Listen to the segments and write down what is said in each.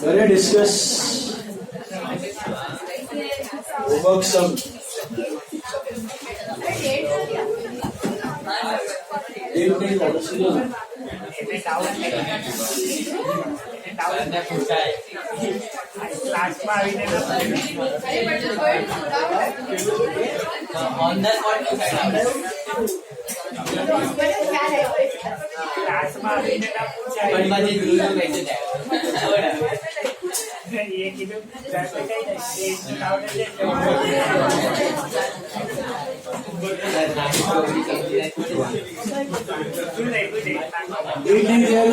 Let us discuss homework sum. On the spot पण माझे गुरु कैसे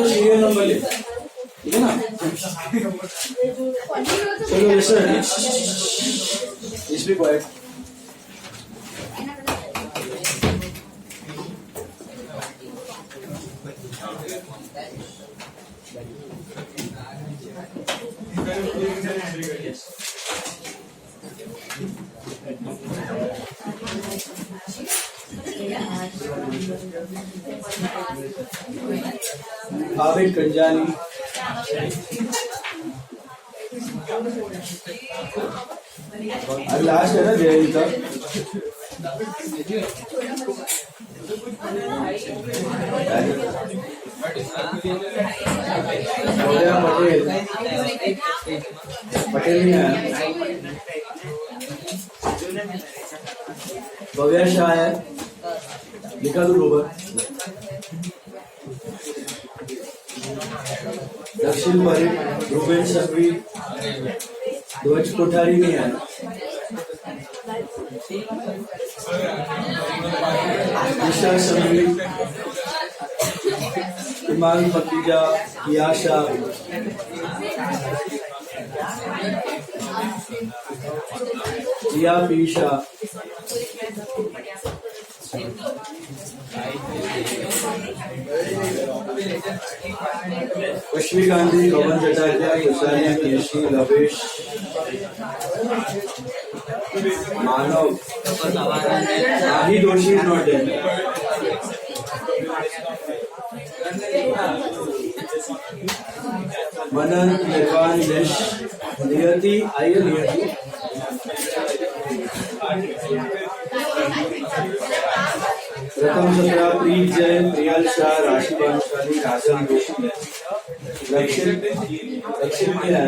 सीरियल नंबर ले, ठीक है ना? चलो listen, speak quiet. Abid Kanjani, last है ना जयंत का. पटेल नहीं आया. भव्या शाह है, लिखा दो रोबर. दक्षिण परेड, रूबेन संघवी, ध्वज कोठारी नहीं है. दिशा संघवी, इमान फकीजा, याशा, रिया पीशा, अश्वी गांधी, पवन चटारिया, कुशालिया केशी, लवेश, मानव, आही दोषी इज नॉट देयर. मनन, निर्वाण, यश, नियति, आइए नियति. प्रथम सत्रह, प्रीत जैन, प्रियल शाह, राशि भानुशाली, राजन जोशी. दक्षिण में है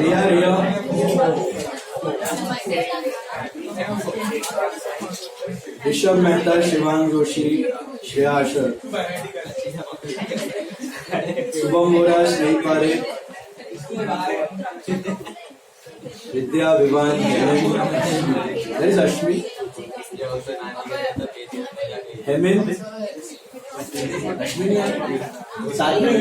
रिया रिया, ऋषभ मेहता, शिवांग जोशी, श्रेया आशर, शुभम बोरा, स्नेह पारे, विद्या विवान, अश्मी, हेमंत, साथ में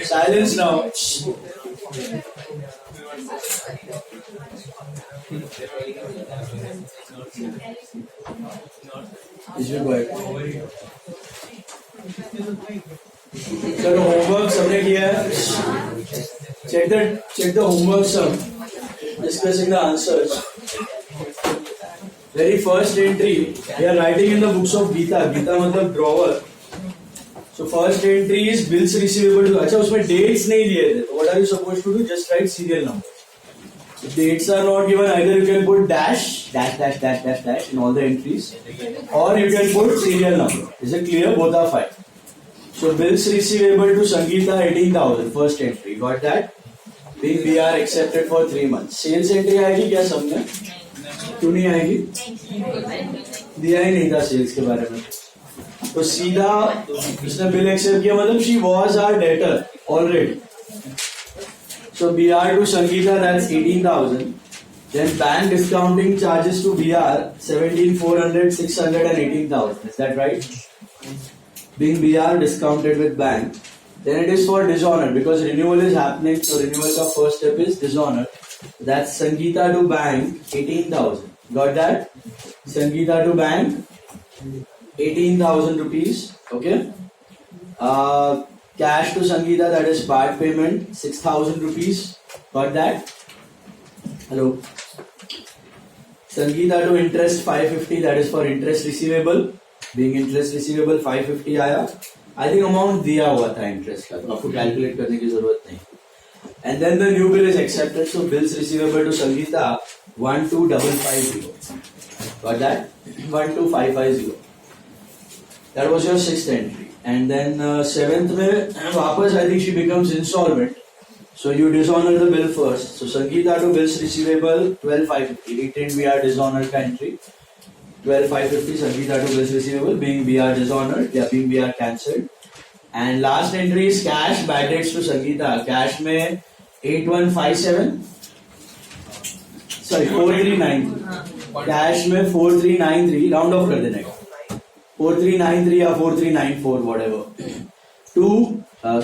silence now. चलो होमवर्क सबने किया है. check the homework sum, discussing the answers. Very first entry we are writing in the books of Gita. Gita मतलब drawer. So first entry is bills receivable to. अच्छा उसमें dates नहीं दिए थे. What are you supposed to do? Just write serial number. If dates are not given, either you can put dash in all the entries, or you can put serial number. Is it clear? Both are fine. So bills receivable to Sangeeta 18,000. First entry. Got that? Being BR accepted for 3 months. Sales entry आएगी क्या सबने? क्यों नहीं आएगी? दिया ही नहीं था sales के बारे में. तो सीधा उसने बिल एक्सेप्ट किया, मतलब she was our debtor already. So BR to Sangeeta, that's 18,000. Then bank discounting charges to BR 17,400, 600 and 18,000. Is that right? Being BR discounted with bank. Then it is for dishonor because renewal is happening. So renewal ka first step is dishonor. That's Sangeeta to bank 18,000. Got that? Sangeeta to bank 18,000 rupees. Okay. cash to Sangeeta, that is part payment, 6,000 rupees. Got that? Hello. Sangeeta to interest 550, that is for interest receivable. Being interest receivable 550 आया. I think amount दिया हुआ था interest का, तो आपको calculate करने की जरूरत नहीं. And then the new bill is accepted, so bills receivable to Sangeeta 12,550. Got that? 12,550. That was your sixth entry. And then seventh में वापस I think she becomes insolvent. So you dishonor the bill first. So Sangeeta to bills receivable 12,550. Retained BR dishonor का entry 12,550. Sangeeta to bills receivable being BR dishonored, yeah, being BR cancelled. And last entry is cash bad debts to Sangeeta. Cash में 8157. Sorry 4393. Cash में 4393. Round off कर देने का. 4393 या 4394 whatever. To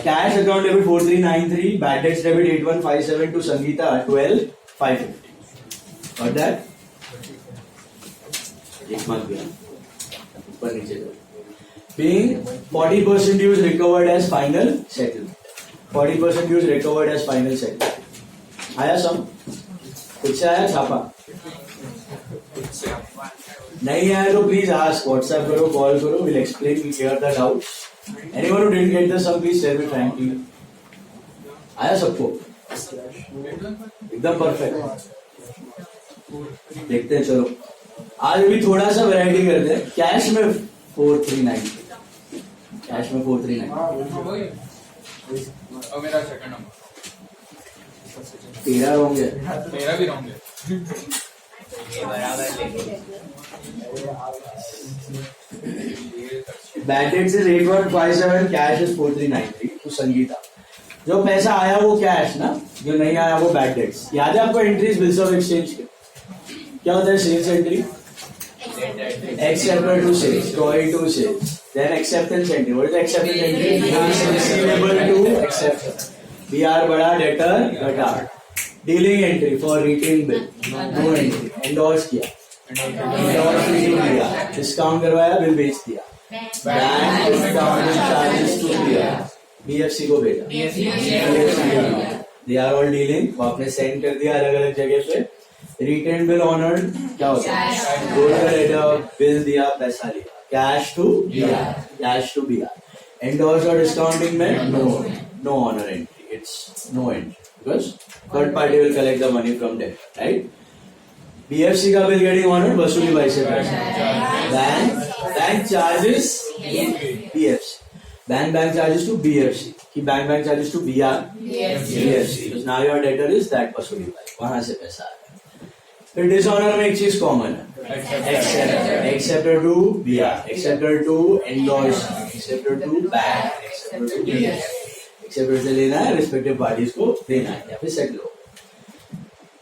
cash account debit 4393, bad debts debit 8157 to Sangeeta 12,550. Got that? एक mark दिया ऊपर नीचे करो. Being 40% dues recovered as final settlement. 40% dues recovered as final settlement. आया सब? कुछ से आया छापा? नहीं आया तो प्लीज आस्क, व्हाट्सएप करो, कॉल करो, will explain, will clear the doubt. Anyone who didn't get the sum please tell me frankly. आया सबको? एकदम परफेक्ट. देखते हैं चलो. आज भी थोड़ा सा वैरायटी करते हैं. कैश में 439. कैश में 439. और मेरा सेकंड नंबर. तेरा रॉन्ग है. मेरा भी रॉन्ग है. ये बराबर लेके Bad debts is 8157, cash is 4393 to Sangeeta. जो पैसा आया वो कैश ना, जो नहीं आया वो बैड डेट्स. याद है आपको एंट्रीज बिल्स ऑफ एक्सचेंज के? क्या होता है sales entry? Accepted to sales, toy to sales, then acceptance entry. What is acceptance entry? Bills receivable to accept. BR बड़ा, डेटर घटाड़. Dealing entry for retain bill, no entry. Endorse किया, endorse किया, discount करवाया, bill बेच दिया. Bank discount charges to BR, BFC को भेजा. They are all dealing. वो आपने सेंड कर दिया अलग अलग जगह पे. रिटेन बिल ऑनर्ड क्या होता है? गोल्डन बिल दिया, पैसा लिया. Cash to BR, cash to BR. Endorse और डिस्काउंटिंग में no honour entry. It's no entry because third party will collect the money from them, right? BFC का bill getting honored, वसूली भाई से पैसा. Bank charges BFC. Bank charges to BFC. कि bank charges to BR BFC. Because now your debtor is that वसूली भाई, वहाँ से पैसा आ गया. फिर डिसऑनर में एक चीज कॉमन है. Accepted to BR, accepted to endorse, accepted to bank, accepted to BFC. Accepted से लेना है, रिस्पेक्टिव पार्टीज को देना है या फिर सेटल हो.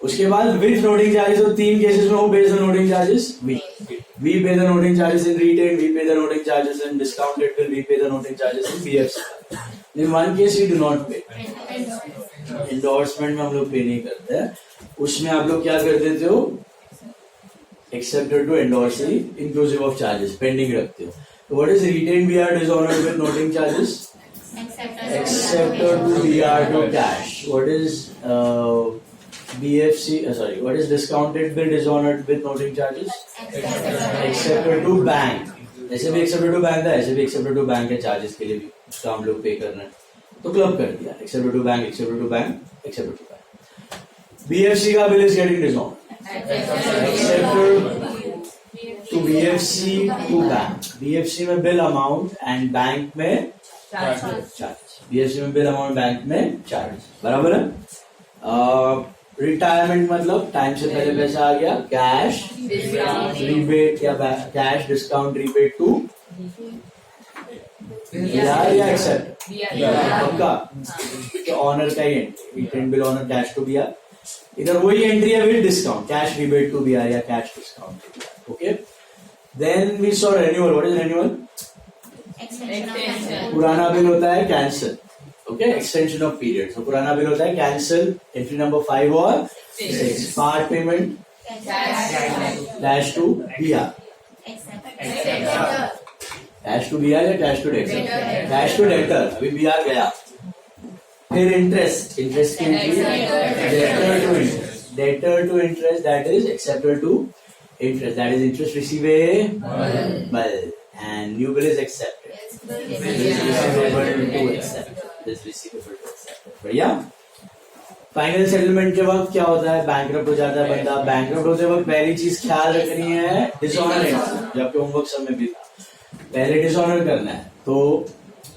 उसके बाद विद नोटिंग चार्जेस. तो तीन केसेस में वो based on noting charges. We pay the noting charges in retain, we pay the noting charges in discounted bill, we pay the noting charges in BFC. In one case we do not pay. Endorsement में हम लोग पे नहीं करते हैं. उसमें आप लोग क्या कर देते हो? Accepted to endorse inclusive of charges pending रखते हो. तो what is retain BR dishonoured with noting charges? Accepted to BR to cash. What is BFC? Sorry, what is discounted bill dishonored with noting charges? Accepted to bank. ऐसे भी accepted to bank था, ऐसे भी accepted to bank है charges के लिए भी. उसका हम लोग पे करना है तो क्लब कर दिया. Accepted to bank, accepted to bank, accepted to bank. BFC का bill is getting dishonored. Accepted to BFC to bank. BFC में bill amount and bank में चार्ज. बीएफसी में बिल अमाउंट, बैंक में चार्ज. बराबर है. Retirement मतलब time से पहले पैसा आ गया. कैश रिबेट या cash discount rebate to BR या एक्सेप्ट पक्का. तो ऑनर का ही entry. Retain bill honour cash to BR. इधर वही एंट्री है with discount. Cash rebate to BR या cash discount to BR. Okay. Then we saw renewal. What is renewal? पुराना बिल होता है cancel. Okay. Extension of period. तो पुराना bill होता है कैंसिल. एंट्री नंबर 5 और 6. Part payment dash to BR. Cash to BR या cash to debtor? Cash to debtor. अभी बीआर गया. फिर इंटरेस्ट. इंटरेस्ट की entry debtor to interest. Debtor to interest, that is acceptor to interest, that is interest receivable, and new bill is accepted. This receivable to accept. This receivable to accept. बढ़िया. Final settlement के वक्त क्या होता है? Bankrupt हो जाता है बंदा. बैंकरप्ट होते वक्त पहली चीज ख्याल रखनी है डिसऑनर एंट्री, जो आपके होमवर्क सब में भी था. पहले डिसऑनर करना है. तो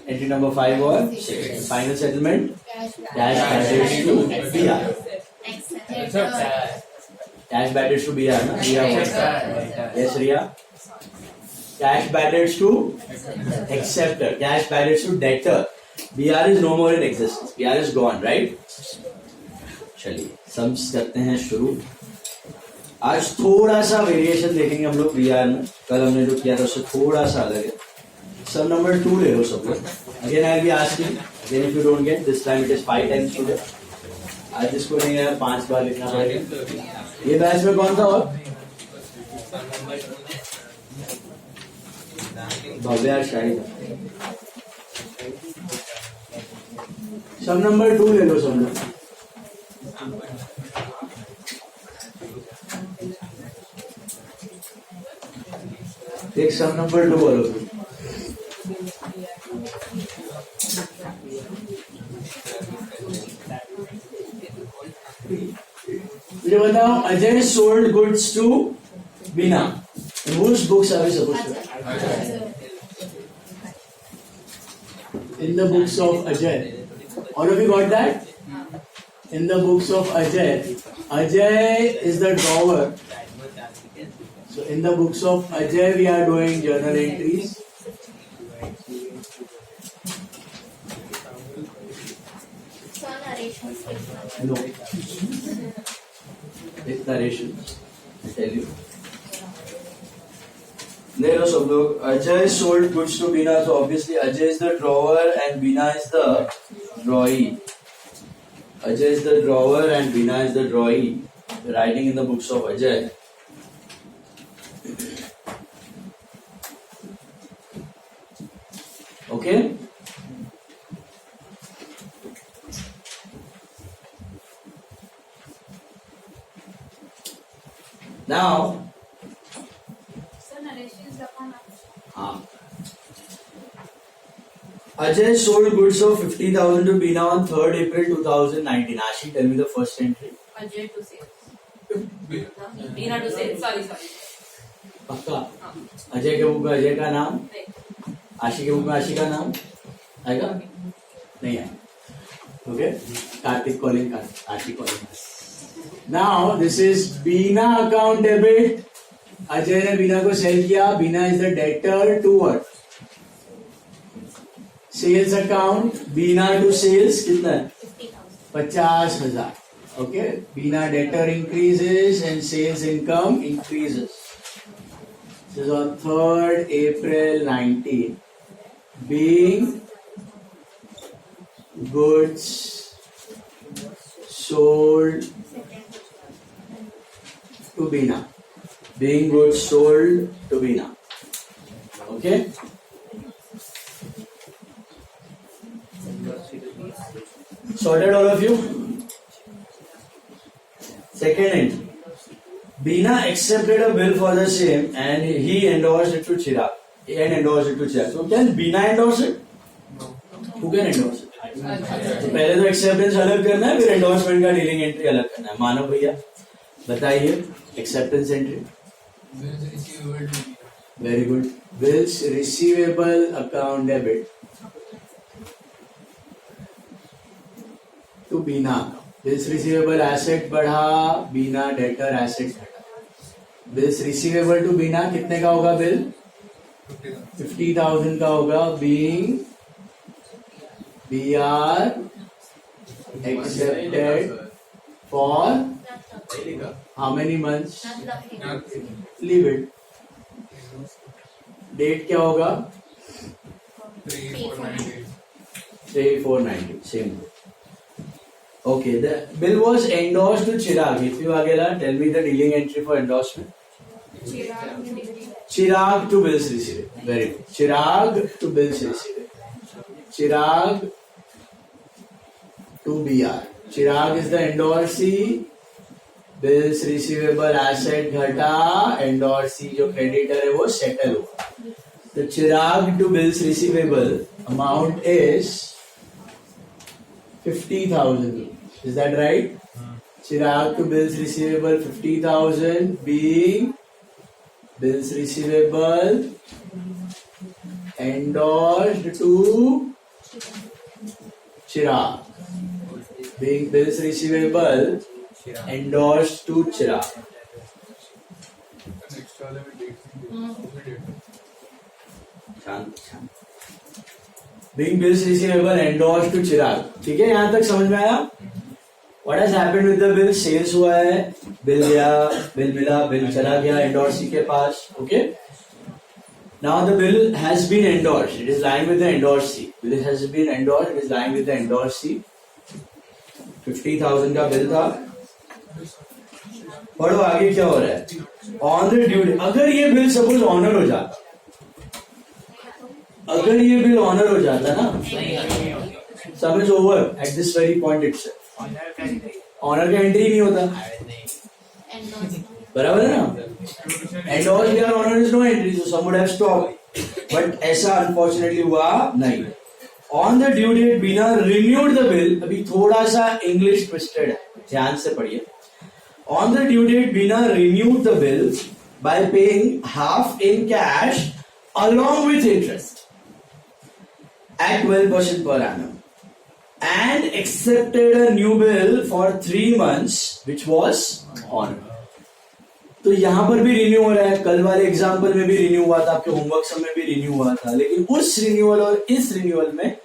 एंट्री नंबर 5 और 6. Final settlement cash badges to BR. Cash badges to BR, na? Riya. Yes, Riya. Cash badges to acceptor. Cash badges to debtor. BR is no more in existence. BR is gone, right? चलिए, sums करते हैं शुरू. आज थोड़ा सा variation देखेंगे हम लोग BR में. कल हमने जो किया था उससे थोड़ा सा अलग है. सम नंबर 2 ले लो सब लोग. Again I'll be asking. Again if you don't get, this time it is 5 times today. आज जिसको नहीं है 5 बार लिखना पड़ेगा. ये बैच में कौन था? और भव्या शाही. सम नंबर 2 ले लो सब लोग. एक सम नंबर 2 बोलो. मुझे बताओ, Ajay sold goods to Bina. Whose books are we supposed to? In the books of Ajay. All of you got that? In the books of Ajay. Ajay is the drawer. So in the books of Ajay we are doing journal entries. No. It's narration. I tell you. ले लो सब लोग. Ajay sold goods to Bina. So obviously Ajay is the drawer and Bina is the drawee. Ajay is the drawer and Bina is the drawee. Writing in the books of Ajay. Okay. Now, Ajay sold goods of 50,000 to Bina on 3rd April 2019. Ashi, tell me the first entry. Ajay to sales. Bina to sales. Sorry. पक्का? अजय के book में अजय का नाम, आशी के book में आशी का नाम आएगा? नहीं आएगा. Okay? Karthik calling Ashi calling. Now this is Bina account debit. Ajay ने बीना को सेल किया. बीना is the debtor to what? Sales account. Bina to sales कितना है? 50,000. Okay. Bina debtor increases and sales income increases. This is on 3rd April 19. Being goods sold to Bina. Being goods sold to Bina. Okay? Sorted all of you? Second entry. Bina accepted a bill for the same and he endorsed it to Chirag. So can Bina endorse it? Who can endorse it? तो पहले तो acceptance अलग करना है, फिर endorsement का dealing entry अलग करना है. मानव भैया बताइए acceptance entry. Very good. Bills receivable account debit to Bina. Bills receivable asset बढ़ा, बीना डेटर एसेट घटा. बिल्स रिसीवेबल टू बीना कितने का होगा? बिल 50,000 का होगा. Being BR accepted for how many months? Leave it. Date क्या होगा? 3/4/90. Same. Okay. The bill was endorsed to Chirag. If you Agela, tell me the dealing entry for endorsement. Chirag to bills receivable. Very good. Chirag to bills receivable. Chirag to BR. Chirag is the endorsee. Bills receivable asset घटा, endorsee जो creditor है वो settle हुआ. The Chirag to bills receivable amount is 50,000 rupees. Is that right? Chirag to bills receivable 50,000 being bills receivable endorsed to Chirag. Being bills receivable endorsed to Chirag. Next वाले में date. शांत शांत. Being bills receivable endorsed to Chirag. ठीक है, यहाँ तक समझ में आया? What has happened with the bill? Sales हुआ है, बिल गया, बिल मिला, बिल चला गया endorsee के पास. Okay. Now the bill has been endorsed. It is lying with the endorsee. Bill has been endorsed. It is lying with the endorsee. 50,000 का bill था. पढ़ो आगे क्या हो रहा है. On the due date. अगर ये बिल सपोज ऑनर हो जाता, अगर ये बिल ऑनर हो जाता ना, sum is over at this very point itself. Honour का एंट्री नहीं होता. बराबर है ना. Endorse bear honour is no entry, so sum would have stopped. But ऐसा अनफॉर्चुनेटली हुआ नहीं. On the due date Bina renewed the bill. अभी थोड़ा सा इंग्लिश ट्विस्टेड है, ध्यान से पढ़िए. On the due date Bina renewed the bill by paying half in cash along with interest at 12% per annum and accepted a new bill for 3 months which was on. तो यहां पर भी रिन्यू हो रहा है. कल वाले एग्जाम्पल में भी रिन्यू हुआ था, आपके होमवर्क सब में भी रिन्यू हुआ था, लेकिन उस रिन्यूअल और इस रिन्यूअल में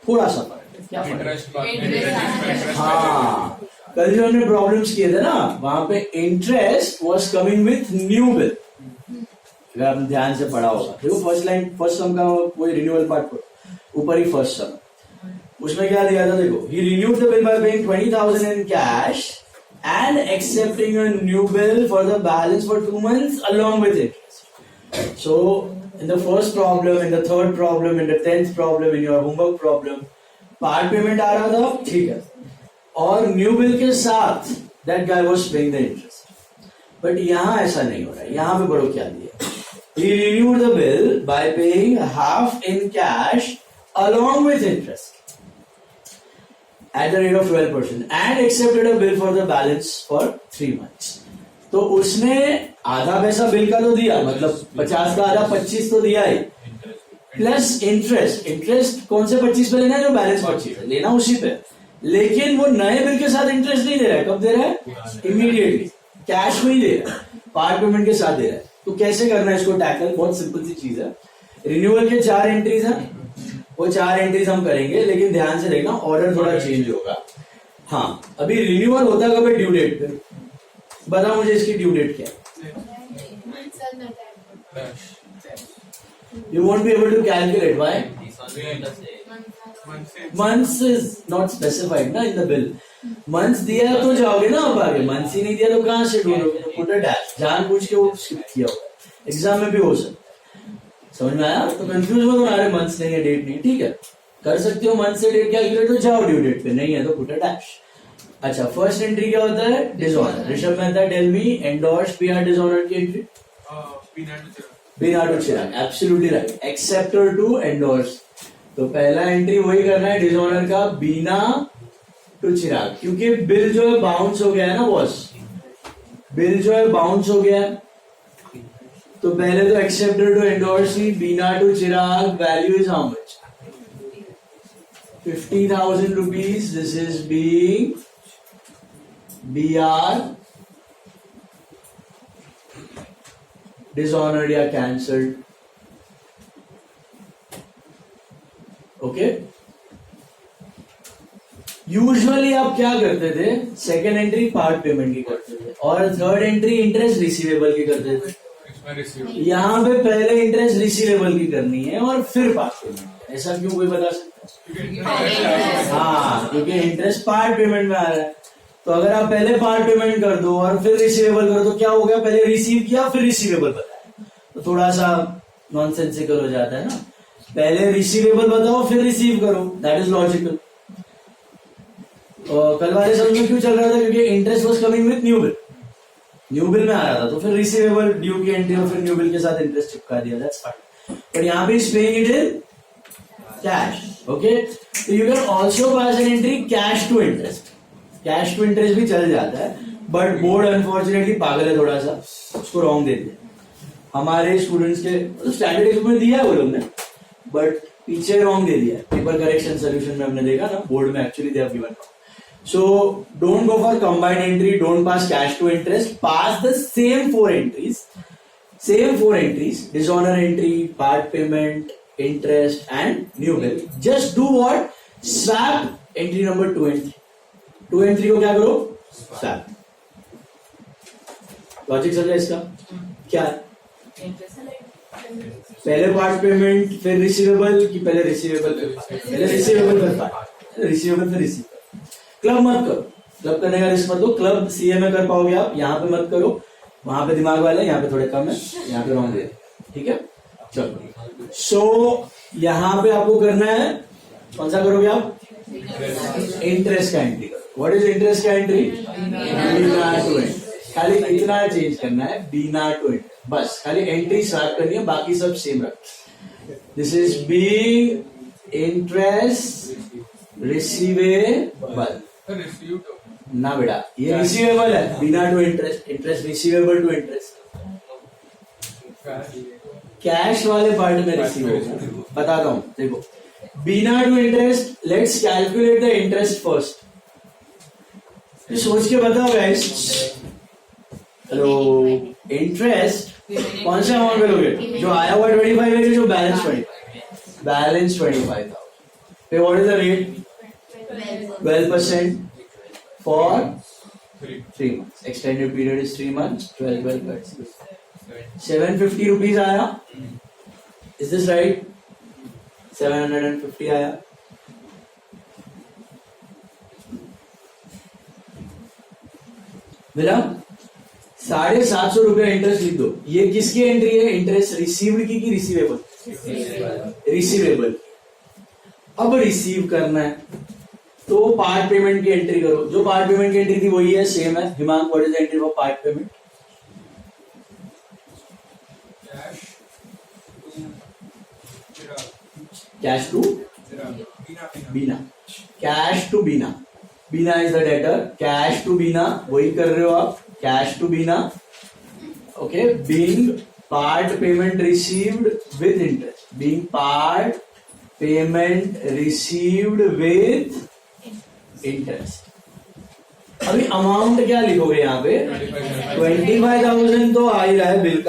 थोड़ा सा फर्क है. क्या फर्क है? हाँ, कल जो हमने प्रॉब्लम्स किए थे ना, वहां पे interest was coming with new bill. अगर आपने ध्यान से पढ़ा होगा, देखो फर्स्ट लाइन फर्स्ट सम का कोई रिन्यूअल पार्ट ऊपर ही फर्स्ट सम, उसमें क्या दिया था देखो. He renewed the bill by paying 20,000 in cash and accepting a new bill for the balance for 2 months along with interest. So in the first problem, in the third problem, in the 10th problem, in your homework problem, part payment आ रहा था, ठीक है, और new bill के साथ that guy was paying the interest. But यहाँ ऐसा नहीं हो रहा है. यहाँ पे बड़ो क्या दिया. He renewed the bill by paying half in cash along with interest at the rate of 12% and accepted a bill for the balance for 3 months. तो उसने आधा पैसा बिल का तो दिया, मतलब 50 का आधा 25 तो दिया ही, प्लस इंटरेस्ट. इंटरेस्ट कौन से 25 पे लेना है? जो बैलेंस 25 है लेना उसी पे. लेकिन वो नए बिल के साथ इंटरेस्ट नहीं दे रहा है. कब दे रहा है? इमीडिएटली कैश में ही दे रहा है, पार्ट पेमेंट के साथ दे रहा है. तो कैसे करना है इसको टैकल? बहुत सिंपल सी चीज है. रिन्यूअल के 4 एंट्रीज हैं, वो 4 एंट्रीज हम करेंगे, लेकिन ध्यान से देखना ऑर्डर थोड़ा चेंज होगा. हाँ, अभी रिन्यूअल होता है कब? ड्यू डेट पे. बता मुझे इसकी ड्यू डेट क्या है. You won't be able to calculate. Why? Months is not specified ना in the bill. Months दिया तो जाओगे ना आप आगे. Months ही नहीं दिया तो कहाँ से ढूंढोगे? Put a dash. जानबूझ के वो स्किप किया होगा. एग्जाम में भी हो सकता. समझ में आया? तो कंफ्यूज मत होना, अरे मंथ्स नहीं है, डेट नहीं. ठीक है, कर सकते हो मंथ से डेट कैलकुलेट, तो जाओ ड्यू डेट पे. नहीं है तो पुट अ डैश. अच्छा, फर्स्ट एंट्री क्या होता है? Dishonour. Rishabh Mehta, tell me endorsed BR dishonour की entry. Bina to Chirag. Absolutely right. Acceptor to endorse. तो पहला एंट्री वही करना है डिसऑनर का, बीना टू चिराग. क्योंकि बिल जो है बाउंस हो गया है ना बॉस, बिल जो है बाउंस हो गया है. तो पहले तो acceptor to endorsee Bina to Chirag. Value is how much? 50,000 rupees. This is being BR dishonored या cancelled. ओके. यूजुअली आप क्या करते थे? सेकेंड एंट्री पार्ट पेमेंट की करते थे और थर्ड एंट्री इंटरेस्ट रिसीवेबल की करते थे. यहाँ पे पहले इंटरेस्ट रिसीवेबल की करनी है और फिर पार्ट पेमेंट. ऐसा क्यों, कोई बता सकता है? हाँ, क्योंकि इंटरेस्ट पार्ट पेमेंट में आ रहा है. तो अगर आप पहले पार्ट पेमेंट कर दो और फिर रिसीवेबल कर दो, क्या हो गया? पहले रिसीव किया फिर रिसीवेबल बताया, तो थोड़ा सा नॉनसेंसिकल हो जाता है ना। पहले रिसीवेबल बताओ फिर रिसीव करो, दैट इज लॉजिकल। कल वाले सब में क्यों चल रहा था? क्योंकि interest was coming with new bill, new bill में आ रहा था, तो फिर रिसीवेबल ड्यू की एंट्री और फिर न्यू बिल के साथ इंटरेस्ट चिपका दिया, दैट्स फाइन। बट यहाँ पे is paying it in cash, okay. तो you can also pass an entry cash to interest, cash to interest भी चल जाता है, बट बोर्ड अनफॉर्चुनेटली पागल है थोड़ा सा, उसको रॉन्ग दे दिया। हमारे स्टूडेंट्स के स्टैंडर्ड एग्जाम में दिया है वो लोग ने, बट पीछे रॉन्ग दे दिया। पेपर करेक्शन सोल्यूशन में हमने देखा ना, बोर्ड में actually they have given wrong. So don't go for combined entry, don't pass cash to interest, pass the same four entries, dishonor entry, part payment, interest and new bill. Just do what? Swap entry number 2 and 3. 2 and 3 को क्या करो? Swap. Logic समझा इसका? क्या है? पहले part payment फिर receivable की पहले रिसीवेबल फिर रिसीवेबल फिर पार्ट, रिसीवेबल फिर रिसीवेबल। क्लब मत करो, क्लब करने का रिस्क मत लो। क्लब सीए में कर पाओगे आप, यहाँ पे मत करो, वहां पे दिमाग वाले, यहाँ पे थोड़े कम है, यहाँ पे रॉन्ग दे, ठीक है। चलो, सो यहाँ पे आपको करना है, कौन सा करोगे आप? इंटरेस्ट का एंट्री करो। व्हाट इज इंटरेस्ट का एंट्री? बीना टू एंड, खाली इतना चेंज करना है, बीना टू एंड, बस खाली एंट्री स्टार्ट करनी है, बाकी सब सेम रख। This is be interest receivable ना बेटा, ये रिसीवेबल है, Bina to interest, interest receivable to interest. Cash वाले पार्ट में रिसीवेबल बताता हूं, देखो, Bina to interest, let's calculate the interest first. सोच के बताओ गाइस। हेलो, इंटरेस्ट कौन सा अमाउंट करोगे? जो आया हुआ 25 है, जो बैलेंस 25, बैलेंस 25,000 पे। What is the rate? 12% for 3 months. Extended period is 3 months. 12 750 rupees आया. Is this right? 750 आया. मिला? 750 रुपया इंटरेस्ट लिख दो। ये किसकी एंट्री है? इंटरेस्ट रिसीव्ड की रिसीवेबल? रिसीवेबल। अब रिसीव करना है तो पार्ट पेमेंट की एंट्री करो। जो पार्ट पेमेंट की एंट्री थी वही है, सेम है। Himank, what is the entry for part payment? Cash to Bina, cash to Bina, Bina is the debtor, cash to Bina, वही कर रहे हो आप, cash to Bina, okay. Being part payment received with interest, being part payment received with interest. अभी amount क्या लिखोगे यहाँ पे? 25,000 तो आ ही रहा है बिल का।